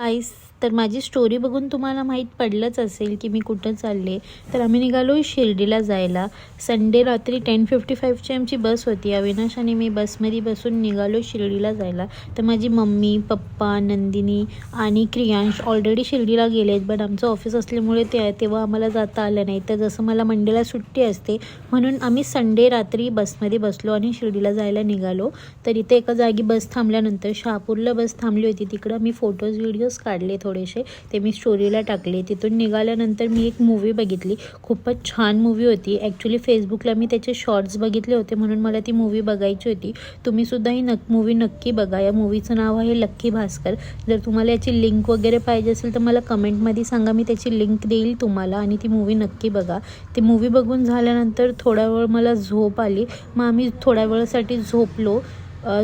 गाईस, तर माझी स्टोरी बघून तुम्हाला माहीत पडलंच असेल की मी कुठं चालले. तर आम्ही निघालो शिर्डीला जायला. संडे रात्री 10:55ची आमची बस होती. अविनाश आणि मी बसमध्ये बसून निघालो शिर्डीला जायला. तर माझी मम्मी, पप्पा, नंदिनी आणि क्रियांश ऑलरेडी शिर्डीला गेले आहेत, बट आमचं ऑफिस असल्यामुळे तेव्हा आम्हाला जाता आलं नाही. तर जसं मला मंडेला सुट्टी असते म्हणून आम्ही संडे रात्री बसमध्ये बसलो आणि शिर्डीला जायला निघालो. तर इथे एका जागी बस थांबल्यानंतर शहापूरला बस थांबली होती. तिकडं मी फोटोज व्हिडिओज काढले थोडेसे, ते मी स्टोरीला टाकले. तिथून निघाल्यानंतर मी एक मूवी बघितली. खूपच छान मूवी होती. ॲक्च्युली फेसबुकला मी त्याचे शॉर्ट्स बघितले होते म्हणून मला ती मूवी बघायची होती. तुम्हीसुद्धा ही मूवी नक्की बघा. या मूवीचं नाव आहे लक्की भास्कर. जर तुम्हाला याची लिंक वगैरे पाहिजे असेल तर मला कमेंटमध्ये सांगा, मी त्याची लिंक देईल तुम्हाला आणि ती मूवी नक्की बघा. ती मूवी बघून झाल्यानंतर थोडा वेळ मला झोप आली. मग आम्ही थोड्या वेळासाठी झोपलो.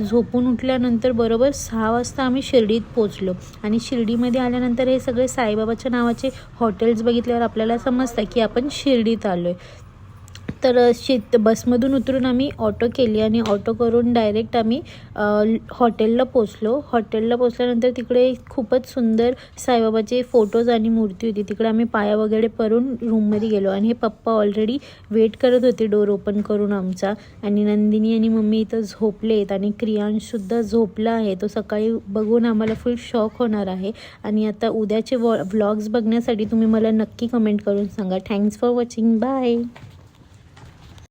झोपून उठल्यानंतर बरोबर 6 वाजता आम्ही शिर्डीत पोचलो. आणि शिर्डीमध्ये आल्यानंतर हे सगळे साईबाबाच्या नावाचे हॉटेल्स बघितल्यावर आपल्याला समजतं की आपण शिर्डीत आलो आहे. तर बसमधून उतरून आम्ही ऑटो केली आणि ऑटो करून डायरेक्ट आम्ही हॉटेलला पोचलो. हॉटेलला पोचल्यानंतर तिकडे खूपच सुंदर साईबाबाचे फोटोज आणि मूर्ती होती. तिकडे आम्ही पाया वगैरे परून रूममध्ये गेलो आणि हे पप्पा ऑलरेडी वेट करत होते डोर ओपन करून आमचा. आणि नंदिनी आणि मम्मी इथं झोपलेत आणि क्रियांशसुद्धा झोपला आहे. तो सकाळी बघून आम्हाला फुल शॉक होणार आहे. आणि आता उद्याचे व्लॉग्स बघण्यासाठी तुम्ही मला नक्की कमेंट करून सांगा. Thanks for watching. बाय.